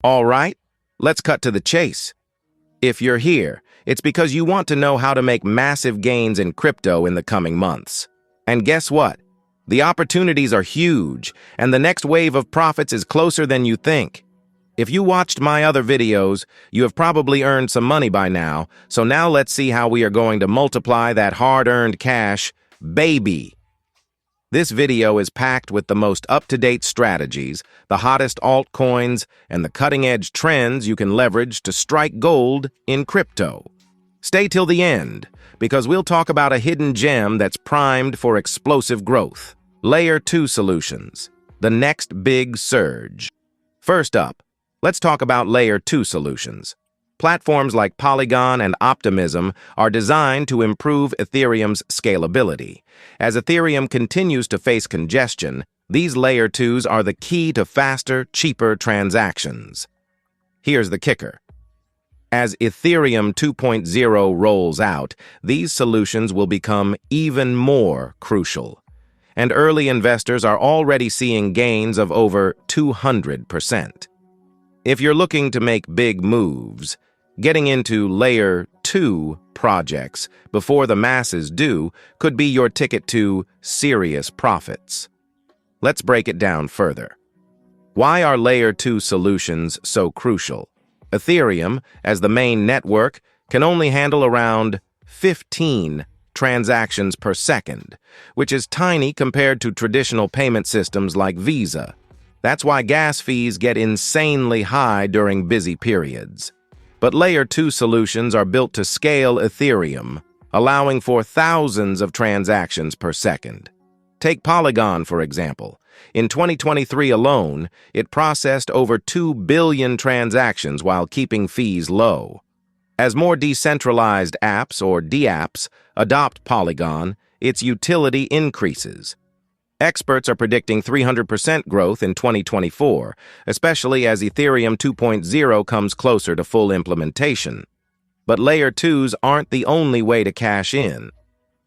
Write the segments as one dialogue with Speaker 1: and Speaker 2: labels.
Speaker 1: All right, let's cut to the chase. If you're here, it's because you want to know how to make massive gains in crypto in the coming months. And guess what? The opportunities are huge, and the next wave of profits is closer than you think. If you watched my other videos, you have probably earned some money by now, so now let's see how we are going to multiply that hard-earned cash, baby. This video is packed with the most up-to-date strategies, the hottest altcoins, and the cutting-edge trends you can leverage to strike gold in crypto. Stay till the end, because we'll talk about a hidden gem that's primed for explosive growth. Layer 2 solutions, the next big surge. First up, let's talk about Layer 2 solutions. Platforms like Polygon and Optimism are designed to improve Ethereum's scalability. As Ethereum continues to face congestion, these Layer 2s are the key to faster, cheaper transactions. Here's the kicker. As Ethereum 2.0 rolls out, these solutions will become even more crucial. And early investors are already seeing gains of over 200%. If you're looking to make big moves, getting into Layer 2 projects before the masses do could be your ticket to serious profits. Let's break it down further. Why are Layer 2 solutions so crucial? Ethereum, as the main network, can only handle around 15 transactions per second, which is tiny compared to traditional payment systems like Visa. That's why gas fees get insanely high during busy periods. But Layer 2 solutions are built to scale Ethereum, allowing for thousands of transactions per second. Take Polygon, for example. In 2023 alone, it processed over 2 billion transactions while keeping fees low. As more decentralized apps, or dApps, adopt Polygon, its utility increases. Experts are predicting 300% growth in 2024, especially as Ethereum 2.0 comes closer to full implementation. But Layer 2s aren't the only way to cash in.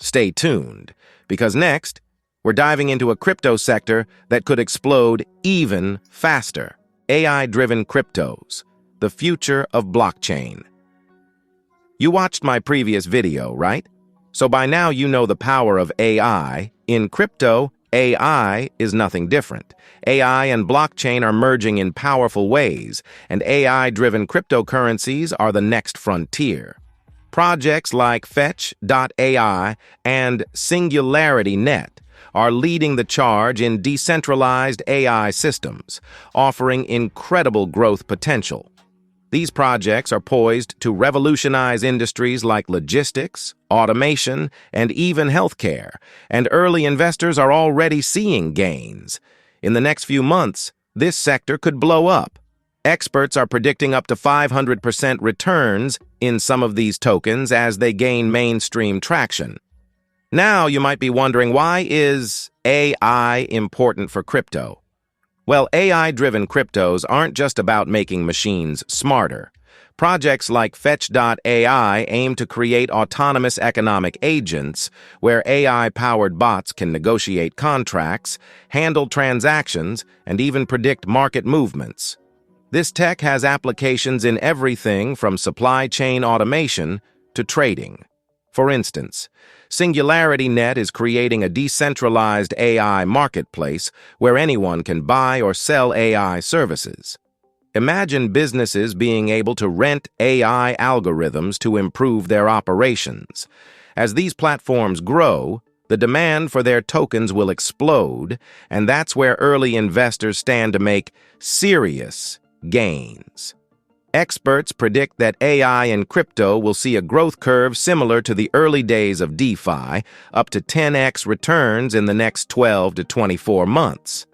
Speaker 1: Stay tuned, because next, we're diving into a crypto sector that could explode even faster. AI-driven cryptos, the future of blockchain. You watched my previous video, right? So by now you know the power of AI. In crypto, AI is nothing different. AI and blockchain are merging in powerful ways, and AI-driven cryptocurrencies are the next frontier. Projects like Fetch.ai and SingularityNet are leading the charge in decentralized AI systems, offering incredible growth potential. These projects are poised to revolutionize industries like logistics, automation, and even healthcare, and early investors are already seeing gains. In the next few months, this sector could blow up. Experts are predicting up to 500% returns in some of these tokens as they gain mainstream traction. Now you might be wondering, why is AI important for crypto? Well, AI-driven cryptos aren't just about making machines smarter. Projects like Fetch.ai aim to create autonomous economic agents where AI-powered bots can negotiate contracts, handle transactions, and even predict market movements. This tech has applications in everything from supply chain automation to trading. For instance, SingularityNet is creating a decentralized AI marketplace where anyone can buy or sell AI services. Imagine businesses being able to rent AI algorithms to improve their operations. As these platforms grow, the demand for their tokens will explode, and that's where early investors stand to make serious gains. Experts predict that AI and crypto will see a growth curve similar to the early days of DeFi, up to 10x returns in the next 12 to 24 months.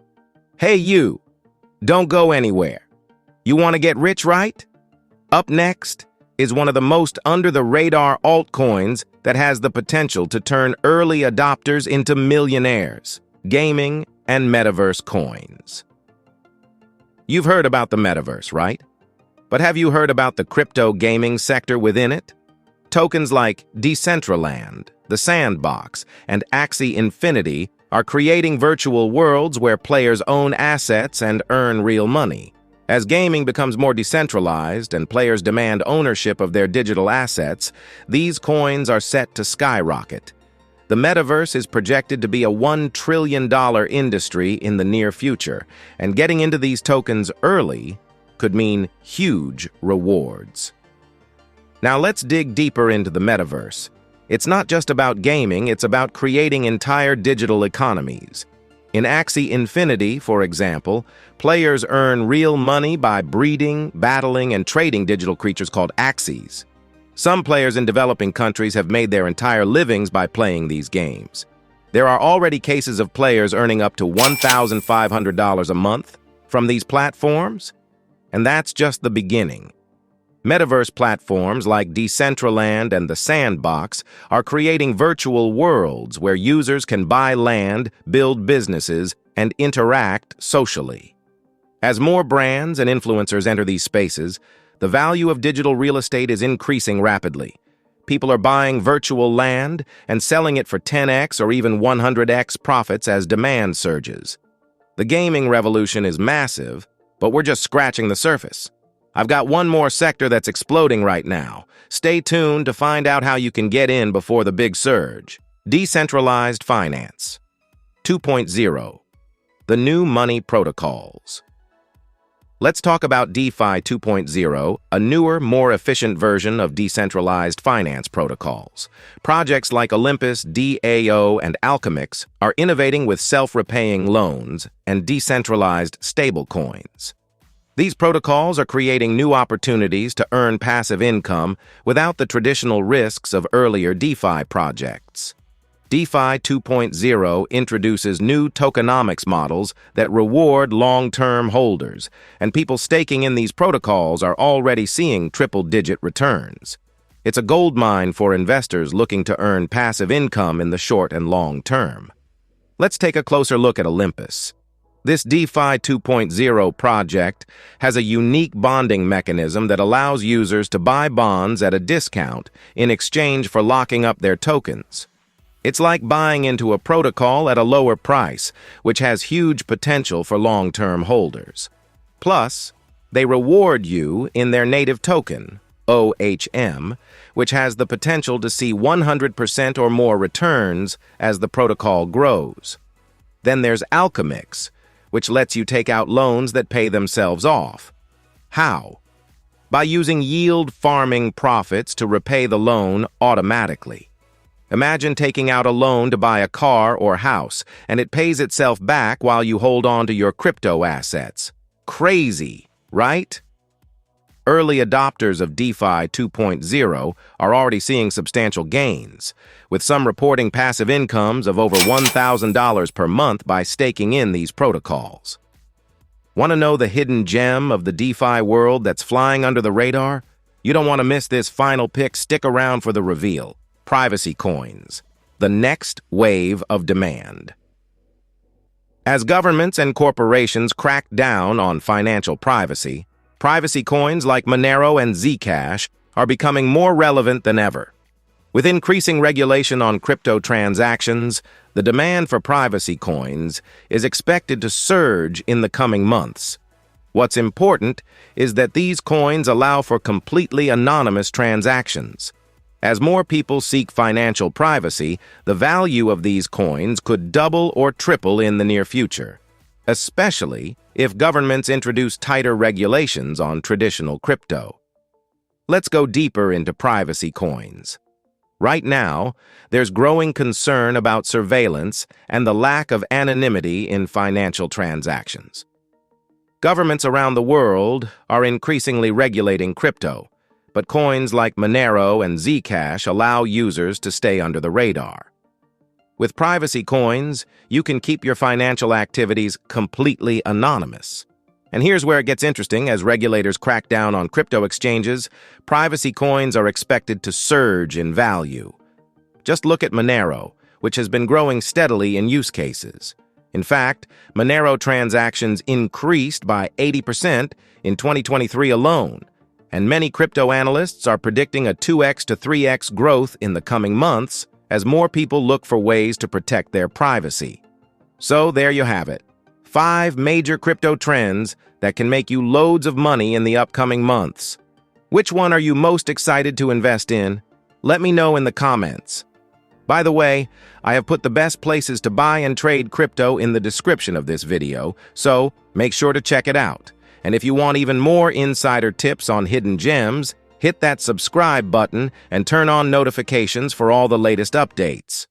Speaker 1: Hey you, don't go anywhere. You want to get rich, right? Up next is one of the most under-the-radar altcoins that has the potential to turn early adopters into millionaires: gaming and metaverse coins. You've heard about the metaverse, right? But have you heard about the crypto gaming sector within it? Tokens like Decentraland, the Sandbox, and Axie Infinity are creating virtual worlds where players own assets and earn real money. As gaming becomes more decentralized and players demand ownership of their digital assets, these coins are set to skyrocket. The metaverse is projected to be a $1 trillion industry in the near future, and getting into these tokens early could mean huge rewards. Now let's dig deeper into the metaverse. It's not just about gaming, it's about creating entire digital economies. In Axie Infinity, for example, players earn real money by breeding, battling, and trading digital creatures called Axies. Some players in developing countries have made their entire livings by playing these games. There are already cases of players earning up to $1,500 a month from these platforms, and that's just the beginning. Metaverse platforms like Decentraland and The Sandbox are creating virtual worlds where users can buy land, build businesses, and interact socially. As more brands and influencers enter these spaces, the value of digital real estate is increasing rapidly. People are buying virtual land and selling it for 10x or even 100x profits as demand surges. The gaming revolution is massive, but we're just scratching the surface. I've got one more sector that's exploding right now. Stay tuned to find out how you can get in before the big surge. Decentralized Finance 2.0. The new money protocols. Let's talk about DeFi 2.0, a newer, more efficient version of decentralized finance protocols. Projects like Olympus, DAO, and Alchemix are innovating with self-repaying loans and decentralized stablecoins. These protocols are creating new opportunities to earn passive income without the traditional risks of earlier DeFi projects. DeFi 2.0 introduces new tokenomics models that reward long-term holders, and people staking in these protocols are already seeing triple-digit returns. It's a goldmine for investors looking to earn passive income in the short and long term. Let's take a closer look at Olympus. This DeFi 2.0 project has a unique bonding mechanism that allows users to buy bonds at a discount in exchange for locking up their tokens. It's like buying into a protocol at a lower price, which has huge potential for long-term holders. Plus, they reward you in their native token, OHM, which has the potential to see 100% or more returns as the protocol grows. Then there's Alchemix, which lets you take out loans that pay themselves off. How? By using yield farming profits to repay the loan automatically. Imagine taking out a loan to buy a car or house, and it pays itself back while you hold on to your crypto assets. Crazy, right? Early adopters of DeFi 2.0 are already seeing substantial gains, with some reporting passive incomes of over $1,000 per month by staking in these protocols. Want to know the hidden gem of the DeFi world that's flying under the radar? You don't want to miss this final pick. Stick around for the reveal. Privacy coins, the next wave of demand. As governments and corporations crack down on financial privacy, privacy coins like Monero and Zcash are becoming more relevant than ever. With increasing regulation on crypto transactions, the demand for privacy coins is expected to surge in the coming months. What's important is that these coins allow for completely anonymous transactions. As more people seek financial privacy, the value of these coins could double or triple in the near future, especially if governments introduce tighter regulations on traditional crypto. Let's go deeper into privacy coins. Right now, there's growing concern about surveillance and the lack of anonymity in financial transactions. Governments around the world are increasingly regulating crypto, but coins like Monero and Zcash allow users to stay under the radar. With privacy coins, you can keep your financial activities completely anonymous. And here's where it gets interesting. As regulators crack down on crypto exchanges, privacy coins are expected to surge in value. Just look at Monero, which has been growing steadily in use cases. In fact, Monero transactions increased by 80% in 2023 alone, and many crypto analysts are predicting a 2x to 3x growth in the coming months as more people look for ways to protect their privacy. So there you have it. 5 major crypto trends that can make you loads of money in the upcoming months. Which one are you most excited to invest in? Let me know in the comments. By the way, I have put the best places to buy and trade crypto in the description of this video, so make sure to check it out. And if you want even more insider tips on hidden gems, hit that subscribe button and turn on notifications for all the latest updates.